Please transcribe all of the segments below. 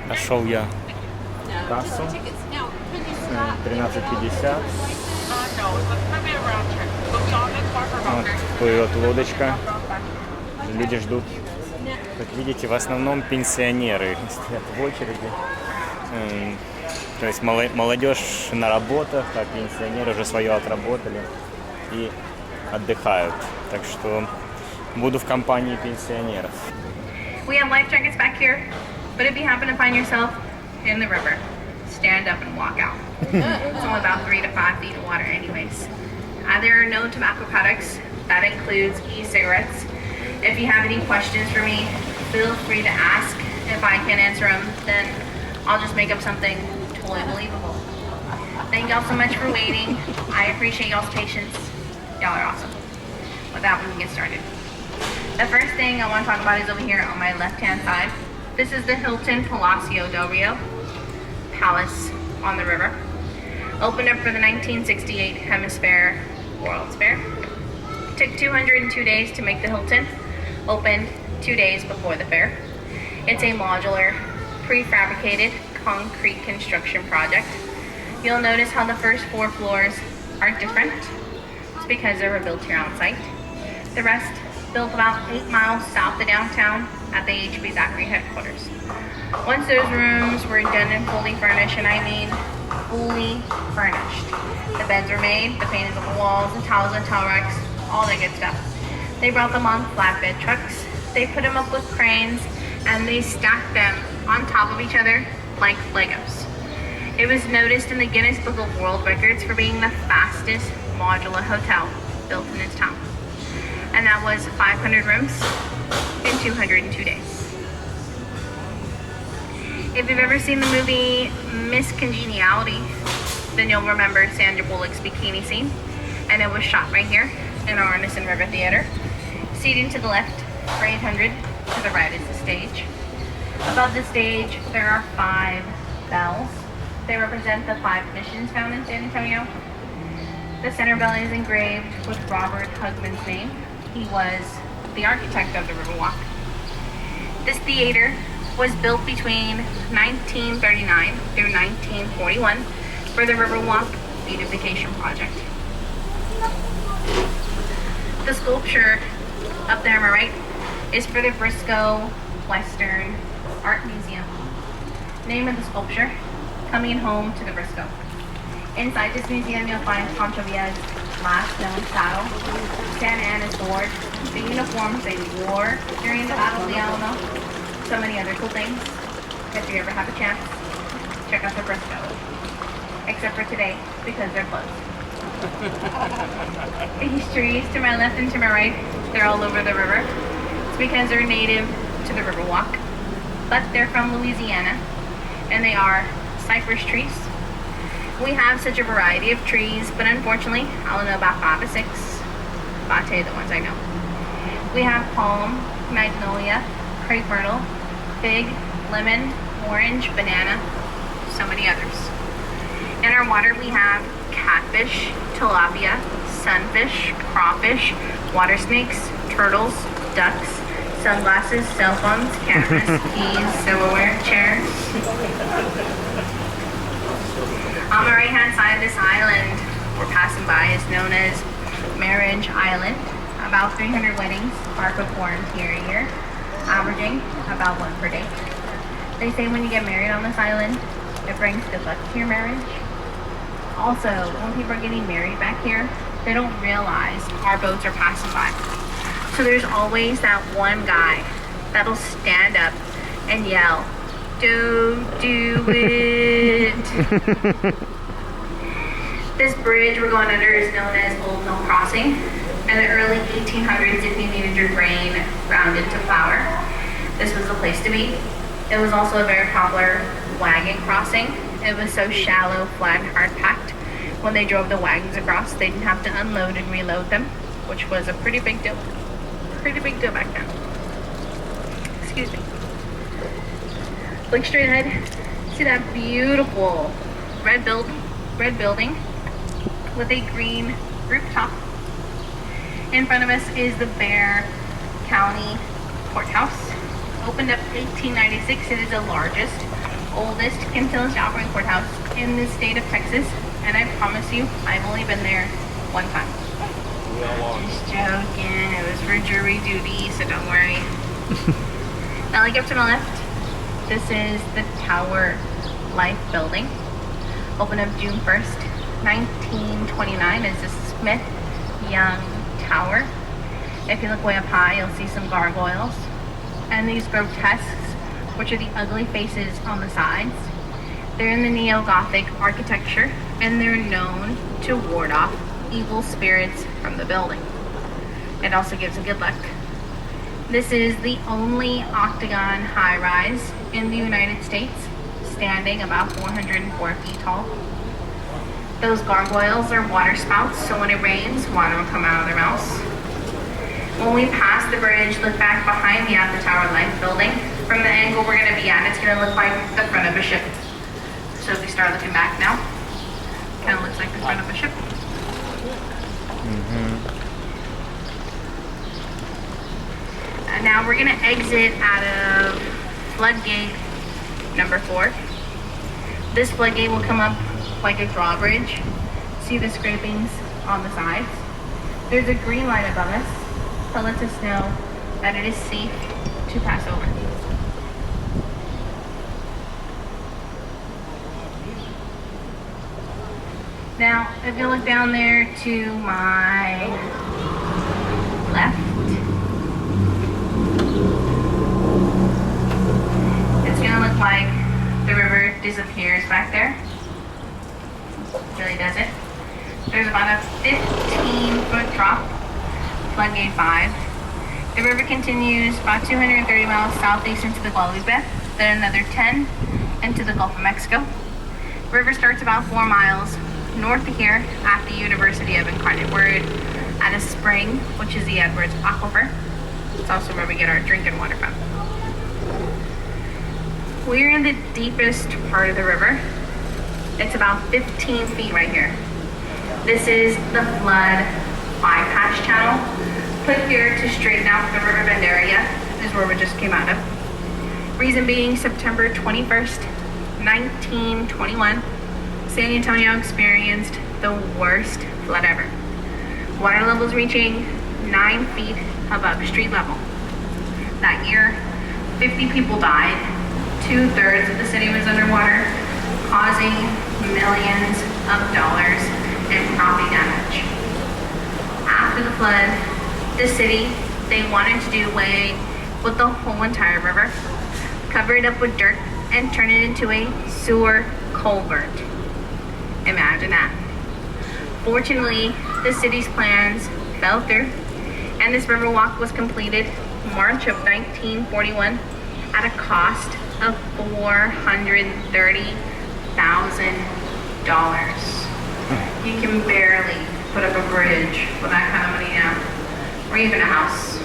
Нашел я кассу. 13:50. Вот, плывет лодочка. Люди ждут. Как видите, в основном пенсионеры стоят в очереди. То есть молодежь на работах, а пенсионеры уже свое отработали и отдыхают. Так что буду в компании пенсионеров. We have life jackets back here, but if you happen to find yourself in the river, stand up and walk out. It's only about 3 to 5 feet of water anyways. There are no tobacco products. That includes e-cigarettes. If you have any questions for me, feel free to ask. If I can't answer them, then I'll just make up something totally believable. Thank y'all so much for waiting. I appreciate y'all's patience. Y'all are awesome. With that, we can get started. The first thing I want to talk about is over here on my left-hand side. This is the Hilton Palacio del Rio Palace on the river. Opened up for the 1968 Hemisphere World's Fair. Took 202 days to make the Hilton. Opened 2 days before the fair. It's a modular, prefabricated concrete construction project. You'll notice how the first 4 floors are different. It's because they were built here on site. The rest built about 8 miles south of downtown at the HB Zachary headquarters. Once those rooms were done and fully furnished, and I mean fully furnished, the beds were made, the paint is on the walls, the towels and towel racks, all that good stuff. They brought them on flatbed trucks, they put them up with cranes, and they stacked them on top of each other like Legos. It was noticed in the Guinness Book of World Records for being the fastest modular hotel built in its town. And that was 500 rooms in 202 days. If you've ever seen the movie Miss Congeniality, then you'll remember Sandra Bullock's bikini scene. And it was shot right here in our Arneson River Theater. Seating to the left for 800, to the right is the stage. Above the stage, there are 5 bells. They represent the 5 missions found in San Antonio. The center bell is engraved with Robert Hugman's name. He was the architect of the Riverwalk. This theater was built between 1939 through 1941 for the Riverwalk beautification project. The sculpture up there on my right is for the Briscoe Western Art Museum. Name of the sculpture, Coming Home to the Briscoe. Inside this museum, you'll find Pancho Villa's last known saddle, Santa Anna's sword, the uniforms they wore during the Battle of the Alamo, so many other cool things. If you ever have a chance, check out the Briscoe. Except for today, because they're closed. These trees to my left and to my right, they're all over the river. It's because they're native to the Riverwalk, but they're from Louisiana, and they are cypress trees. We have such a variety of trees, but unfortunately, I only know about 5 or 6. But I'll tell you the ones I know. We have palm, magnolia, crepe myrtle, fig, lemon, orange, banana, so many others. In our water, we have catfish, tilapia, sunfish, crawfish, water snakes, turtles, ducks, sunglasses, cell phones, cameras, keys, silverware, chairs. On the right-hand side of this island we're passing by is known as Marriage Island. About 300 weddings are performed here a year, averaging about 1 per day. They say when you get married on this island, it brings good luck to your marriage. Also, when people are getting married back here, they don't realize our boats are passing by. So there's always that one guy that'll stand up and yell, "Don't do it." This bridge we're going under is known as Old Mill Crossing. In the early 1800s, if you needed your grain rounded to flour, this was the place to be. It was also a very popular wagon crossing. It was so shallow, flat, and hard-packed. When they drove the wagons across, they didn't have to unload and reload them, which was a pretty big deal. Pretty big deal back then. Excuse me. Look straight ahead. See that beautiful red building with a green rooftop. In front of us is the Bexar County Courthouse. Opened up 1896. It is the largest oldest continuously operating courthouse in the state of Texas, and I promise you, I've only been there one time. Just joking. It was for jury duty, so don't worry. Now look up to my left. This is the Tower Life building. Opened up June 1st, 1929 as the Smith Young Tower. If you look way up high, you'll see some gargoyles. And these grotesques, which are the ugly faces on the sides. They're in the neo-Gothic architecture, and they're known to ward off evil spirits from the building. It also gives a good luck. This is the only octagon high-rise in the United States, standing about 404 feet tall. Those gargoyles are water spouts, so when it rains, water will come out of their mouths. When we pass the bridge, look back behind me at the Tower Life building. From the angle we're going to be at, it's going to look like the front of a ship. So if we start looking back now, kind of looks like the front of a ship. And now we're going to exit out of floodgate number 4. This floodgate will come up like a drawbridge. See the scrapings on the sides? There's a green light above us that lets us know that it is safe to pass over. Now, if you look down there to my left, it's going to look like the river disappears back there. It really doesn't. There's about a 15-foot drop, floodgate 5. The river continues about 230 miles southeast into the Guadalupe, then another 10 into the Gulf of Mexico. The river starts about 4 miles north of here at the University of Incarnate Word at a spring, which is the Edwards Aquifer. It's also where we get our drinking water from. We're in the deepest part of the river. It's about 15 feet right here. This is the flood bypass channel, put here to straighten out the river bend area. This is where we just came out of. Reason being, September 21st, 1921, San Antonio experienced the worst flood ever. Water levels reaching 9 feet above street level. That year, 50 people died. 2/3 of the city was underwater, causing millions of dollars in property damage. After the flood, the city, they wanted to do away with the whole entire river, cover it up with dirt, and turn it into a sewer culvert. Imagine that. Fortunately, the city's plans fell through, and this river walk was completed March of 1941 at a cost of $430,000. You can barely put up a bridge with that kind of money now, or even a house.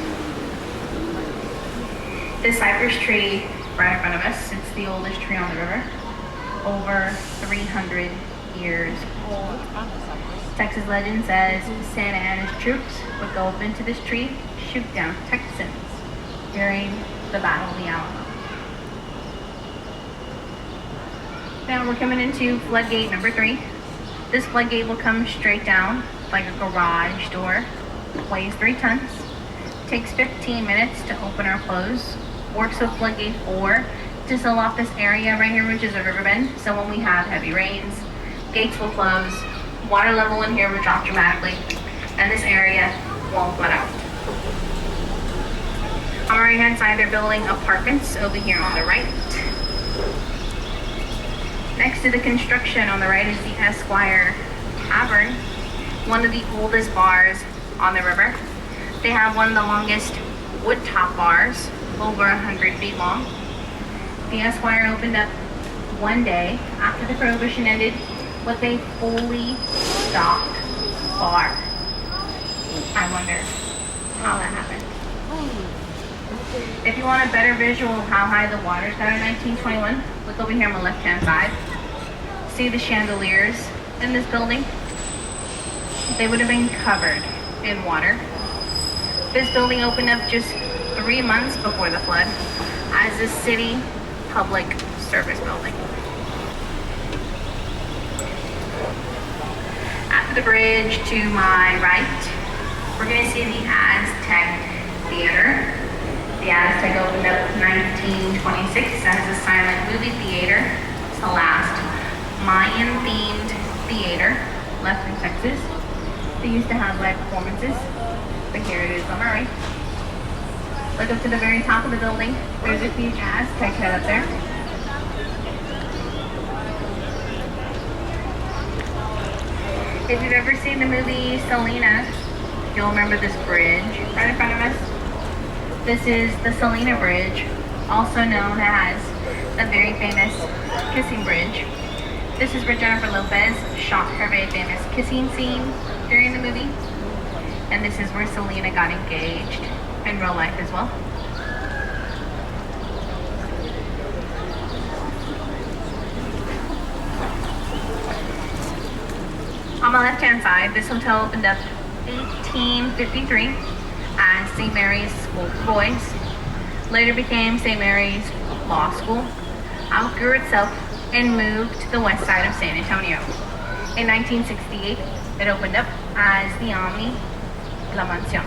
This cypress tree right in front of us, it's the oldest tree on the river, over 300 years old. Texas legend says Santa Anna's troops would go up into this tree, shoot down Texans during the Battle of the Alamo. Now we're coming into floodgate number 3. This floodgate will come straight down like a garage door. Weighs 3 tons. Takes 15 minutes to open or close. Works with floodgate 4 to seal off this area right here, which is a river bend. So when we have heavy rains, gates will close, water level in here will drop dramatically, and this area won't flood out. On the right hand side, they're building apartments over here on the right. Next to the construction on the right is the Esquire Tavern, one of the oldest bars on the river. They have one of the longest wood top bars, over 100 feet long. The Esquire opened up one day after the Prohibition ended with a fully stocked bar. I wonder how that happened. If you want a better visual of how high the waters got in 1921, look over here on the left-hand side. See the chandeliers in this building? They would have been covered in water. This building opened up just 3 months before the flood as the city public service building. After the bridge to my right, we're going to see the Aztec Theater. The Aztec opened up in 1926 as a silent movie theater. It's the last Mayan-themed theater left in Texas. They used to have live performances, but here it is on our right. Look up to the very top of the building. There's a huge Aztec head up there. If you've ever seen the movie Selena, you'll remember this bridge right in front of us. This is the Selena Bridge, also known as the very famous kissing bridge. This is where Jennifer Lopez shot her very famous kissing scene during the movie. And this is where Selena got engaged in real life as well. On my left-hand side, this hotel opened up 1853 as St. Mary's School for Boys. Later became St. Mary's Law School. Outgrew itself and moved to the west side of San Antonio. In 1968, it opened up as the Omni La Mansión.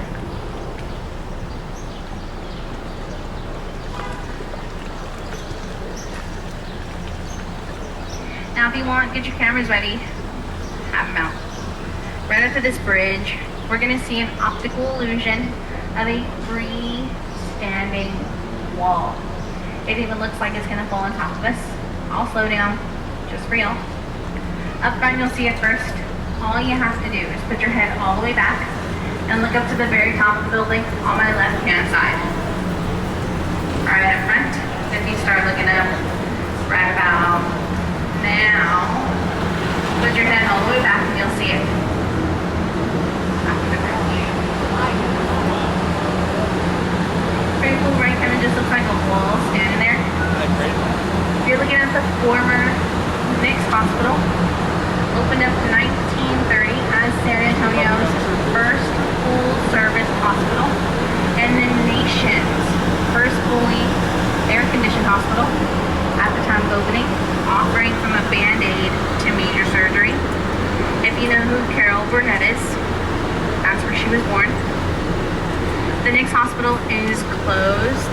Now if you want, get your cameras ready, have them out. Right after this bridge, we're going to see an optical illusion of a freestanding wall. It even looks like it's going to fall on top of us. I'll slow down, just for y'all. Up front, you'll see it first. All you have to do is put your head all the way back and look up to the very top of the building on my left-hand side. Right up front, if you start looking up right about now, put your head all the way back and you'll see it. Pretty cool, right? Kind of just looks like a wall standing there. If you're looking at the former Nick's Hospital, opened up in 1930 as San Antonio's first full-service hospital and the nation's first fully air-conditioned hospital at the time of opening, offering from a Band-Aid to major surgery. If you know who Carol Burnett is, that's where she was born. The Nick's Hospital is closed.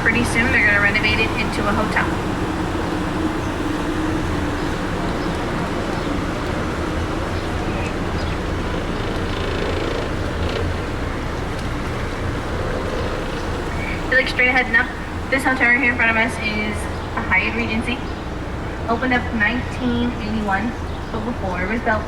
Pretty soon they're going to renovate it into a hotel. If you look straight ahead and up, this hotel right here in front of us is a Hyatt Regency. Opened up in 1981, but before it was built,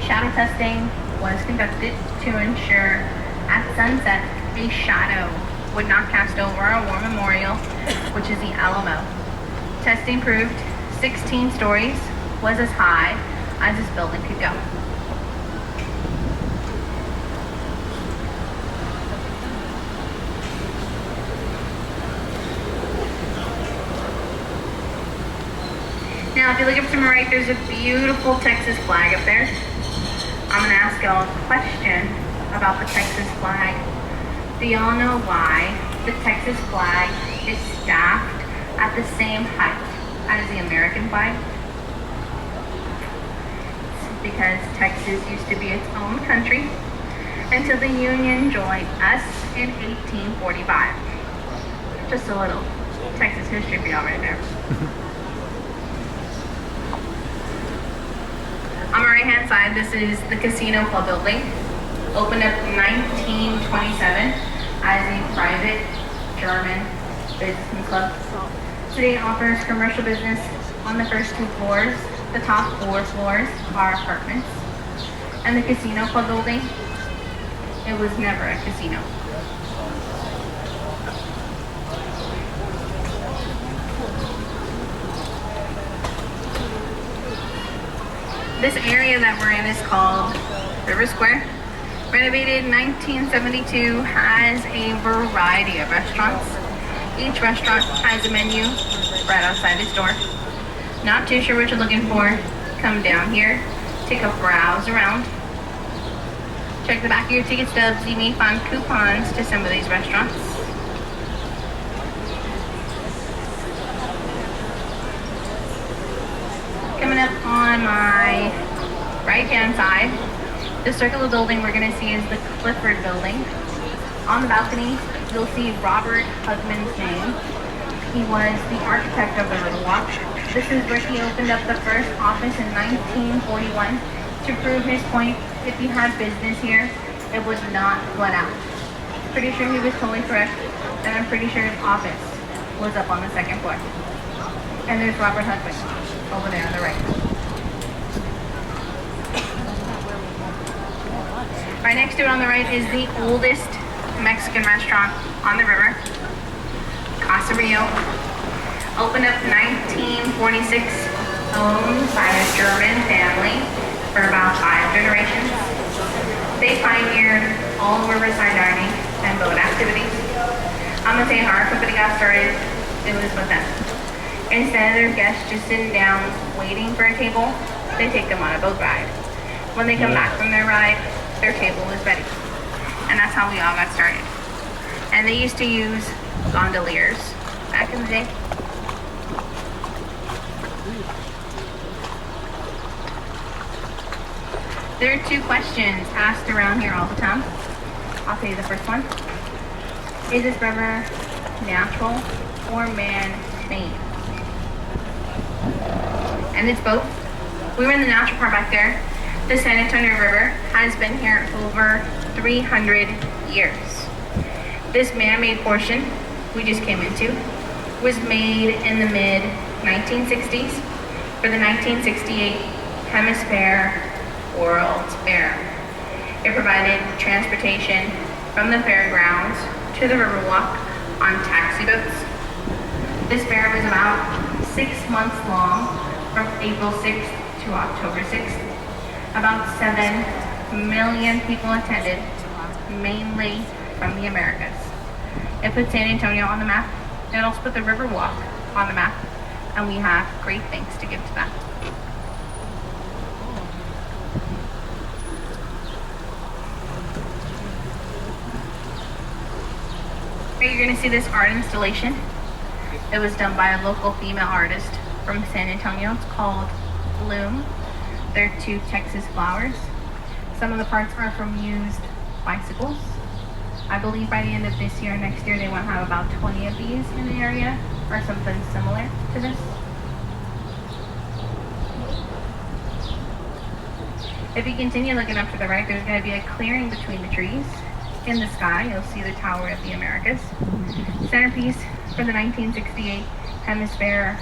shadow testing was conducted to ensure at sunset a shadow would not cast over our war memorial, which is the Alamo. Testing proved 16 stories was as high as this building could go. Now, if you look up to my right, there's a beautiful Texas flag up there. I'm going to ask y'all a question about the Texas flag. Do y'all know why the Texas flag is staffed at the same height as the American flag? It's because Texas used to be its own country until the Union joined us in 1845. Just a little Texas history for y'all right there. On the right-hand side, this is the Casino Club building. Opened up in 1927 as a private German business club. Today it offers commercial business on the first 2 floors. The top 4 floors are apartments. And the Casino Club building, it was never a casino. This area that we're in is called River Square. Renovated in 1972, has a variety of restaurants. Each restaurant has a menu right outside its door. Not too sure what you're looking for? Come down here, take a browse around. Check the back of your ticket stubs. You may find coupons to some of these restaurants. on my right-hand side, the circular building we're going to see is the Clifford Building. On the balcony, you'll see Robert Hugman's name. He was the architect of the Riverwalk. This is where he opened up the first office in 1941 to prove his point. If he had business here, it would not let out. Pretty sure he was totally correct, and I'm pretty sure his office was up on the second floor. And there's Robert Hugman over there on the right. Right next to it on the right is the oldest Mexican restaurant on the river, Casa Rio. Opened up in 1946, owned by a German family for about 5 generations. They pioneered all riverside dining and boat activities. I'm gonna say how our company got started, it was with them. Instead of their guests just sitting down waiting for a table, they take them on a boat ride. When they come back from their ride, their table is ready. And that's how we all got started. And they used to use gondoliers back in the day. There are 2 questions asked around here all the time. I'll tell you the first one. Is this river natural or man-made? And it's both. We were in the natural part back there. The San Антонио River has been here over 300 years. This man-made portion we just came into was made in the mid-1960s for the 1968 Hemisphere World's Fair. It provided transportation from the fairgrounds to the Riverwalk on taxi boats. This fair was about 6 months long, from April 6th to October 6th. About 7 million people attended, mainly from the Americas. It put San Antonio on the map. It also put the Riverwalk on the map, and we have great thanks to give to that. Here you're going to see this art installation. It was done by a local female artist from San Antonio. It's called Bloom. They're 2 Texas flowers. Some of the parts are from used bicycles. I believe by the end of this year, next year, they want to have about 20 of these in the area, or something similar to this. If you continue looking up to the right, there's going to be a clearing between the trees. In the sky, you'll see the Tower of the Americas. Centerpiece for the 1968 Hemisphere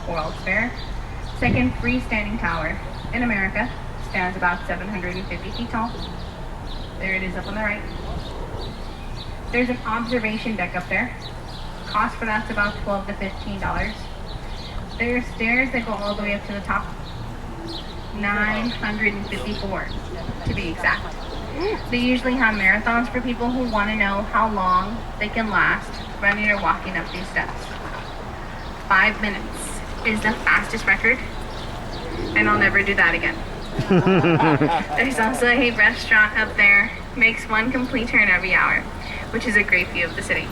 World's Fair. Second freestanding tower in America. Stands about 750 feet tall. There it is up on the right. There's an observation deck up there. Cost for that's about $12 to $15. There are stairs that go all the way up to the top. 954 to be exact. They usually have marathons for people who want to know how long they can last running or walking up these steps. 5 minutes is the fastest record, and I'll never do that again. There's also a restaurant up there, makes 1 complete turn every hour, which is a great view of the city.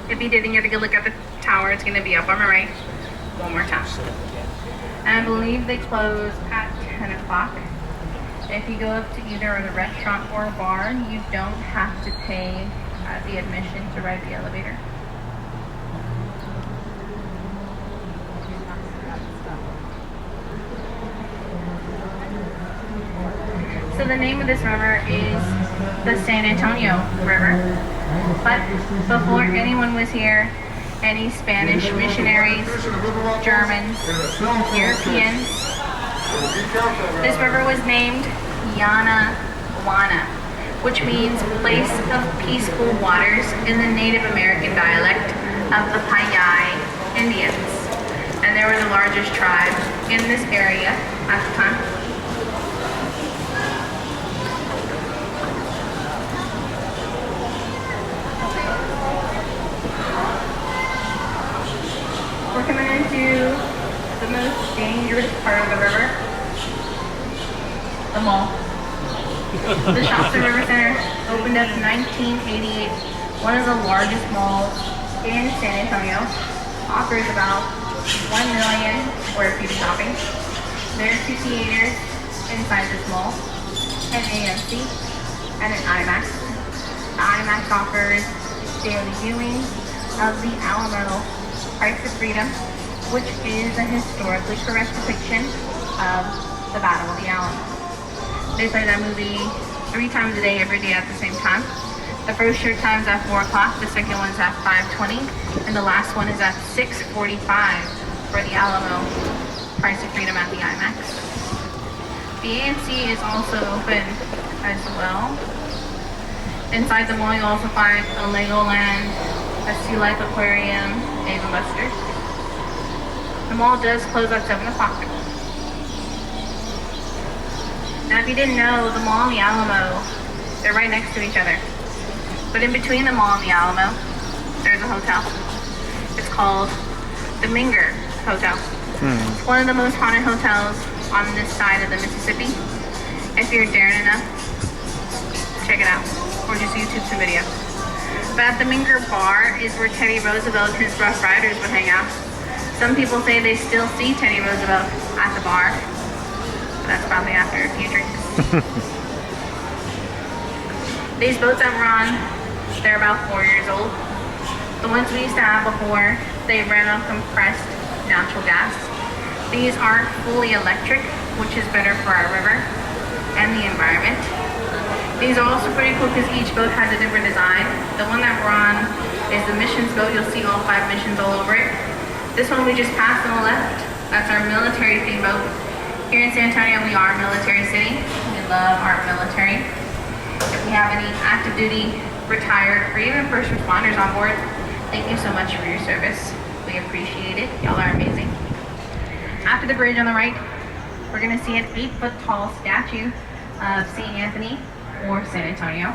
If you didn't get a good look at the tower, it's going to be up on my right. One more time. And I believe they close at 10 o'clock. If you go up to either the restaurant or bar, you don't have to pay the admission to ride the elevator. So the name of this river is the San Антонио River. But before anyone was here, any Spanish missionaries, Germans, Europeans, this river was named Yana Wana, which means place of peaceful waters in the Native American dialect of the Payay Indians. And they were the largest tribe in this area at the time. We're coming into the most dangerous part of the river, the mall. The Shops and River Center opened up in 1988, one of the largest malls in San Antonio, offers about 1 million square feet of shopping. There's 2 theaters inside this mall, an AMC and an IMAX. The IMAX offers daily viewings of the Alamo Price of Freedom, which is a historically correct depiction of the Battle of the Alamo. They play that movie 3 times a day, every day at the same time. The first show time's at 4 o'clock, the second one's at 5:20, and the last one is at 6:45 for the Alamo Price of Freedom at the IMAX. The AMC is also open as well. Inside the mall, you'll also find a Legoland, a Sea Life Aquarium, Dave & Buster's. The mall does close at 7 o'clock. Now, if you didn't know, the mall and the Alamo, they're right next to each other. But in between the mall and the Alamo, there's a hotel. It's called the Minger Hotel. It's one of the most haunted hotels on this side of the Mississippi. If you're daring enough, check it out. Or just YouTube some video. But at the Minger Bar is where Teddy Roosevelt and his Rough Riders would hang out. Some people say they still see Teddy Roosevelt at the bar. But that's probably after a few drinks. These boats that we're on, they're about 4 years old. The ones we used to have before, they ran on compressed natural gas. These aren't fully electric, which is better for our river and the environment. These are also pretty cool because each boat has a different design. The one that we're on is the missions boat. You'll see all 5 missions all over it. This one we just passed on the left, that's our military theme boat. Here in San Antonio, we are a military city. We love our military. If we have any active duty, retired, or even first responders on board, thank you so much for your service. We appreciate it. Y'all are amazing. After the bridge on the right, we're gonna see an 8-foot tall statue of St. Anthony or San Antonio.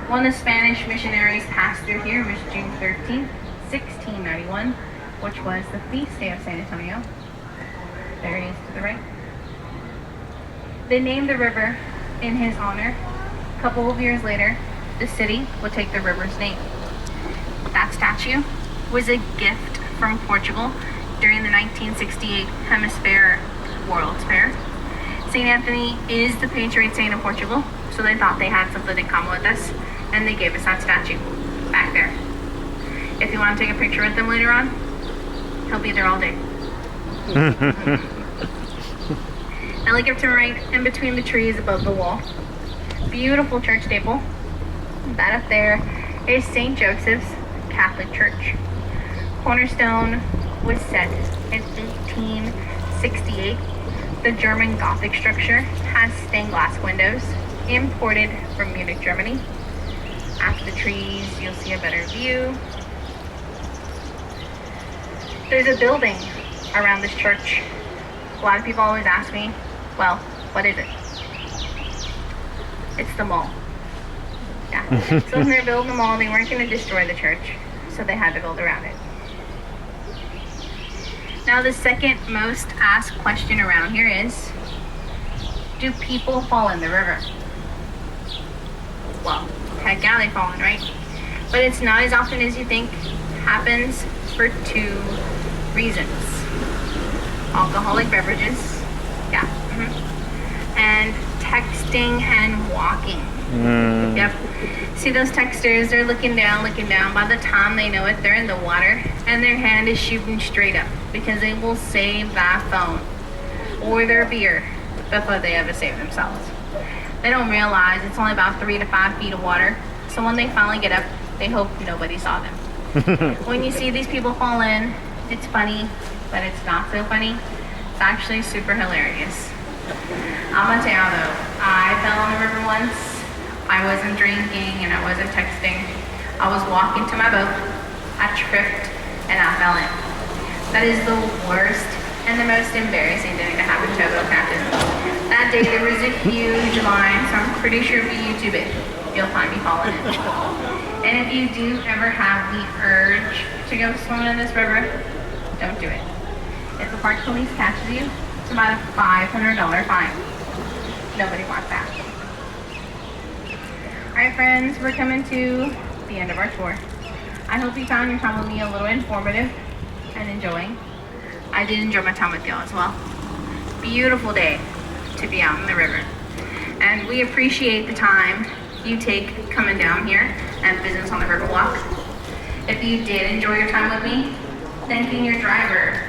One of the Spanish missionaries passed through here was June 13th, 1691, which was the feast day of San Antonio. There he is to the right. They named the river in his honor. A couple of years later, the city would take the river's name. That statue was a gift from Portugal during the 1968 Hemisphere World's Fair. St. Anthony is the patron saint of Portugal, so they thought they had something in common with us, and they gave us that statue back there. If you want to take a picture with them later on, he'll be there all day. Now look up to the right, in between the trees above the wall. Beautiful church steeple. That up there is St. Joseph's Catholic Church. Cornerstone was set in 1868. The German Gothic structure has stained glass windows, imported from Munich, Germany. After the trees, you'll see a better view. There's a building around this church. A lot of people always ask me, well, what is it? It's the mall. Yeah. So when they're building the mall, they weren't going to destroy the church, so they had to build around it. Now the second most asked question around here is, do people fall in the river? Well, heck yeah, they fall in, right? But it's not as often as you think. Happens for 2 reasons. Alcoholic beverages, yeah, and texting and walking. Yep. See those texters, they're looking down. By the time they know it, they're in the water and their hand is shooting straight up because they will save that phone or their beer before they ever save themselves. They don't realize it's only about 3 to 5 feet of water, so when they finally get up, they hope nobody saw them. When you see these people fall in, it's funny, but it's not so funny. It's actually super hilarious. I'm gonna tell you though, I fell in the river once. I wasn't drinking and I wasn't texting. I was walking to my boat, I tripped, and I fell in. That is the worst and the most embarrassing thing to happen to a boat captain. That day there was a huge line, so I'm pretty sure if you YouTube it, you'll find me falling in. And if you do ever have the urge to go swimming in this river, don't do it. If the park police catches you, it's about a $500 fine. Nobody wants that. Alright friends, we're coming to the end of our tour. I hope you found your time with me a little informative and enjoying. I did enjoy my time with y'all as well. beautiful day to be out in the river. And we appreciate the time you take coming down here and business on the Riverwalk. If you did enjoy your time with me, thanking your driver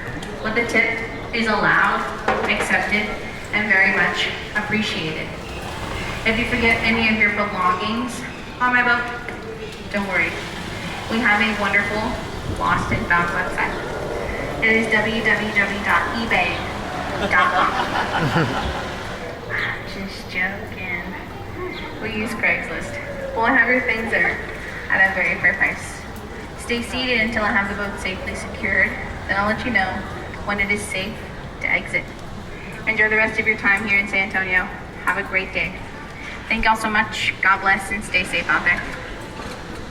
with a tip is allowed, accepted, and very much appreciated. If you forget any of your belongings on my boat, don't worry. We have a wonderful lost and found website. It is www.ebay.com. Just joking. We use Craigslist. We'll have your things there at a very fair price. Stay seated until I have the boat safely secured. Then I'll let you know when it is safe to exit. Enjoy the rest of your time here in San Antonio. Have a great day. Thank y'all so much. God bless and stay safe out there.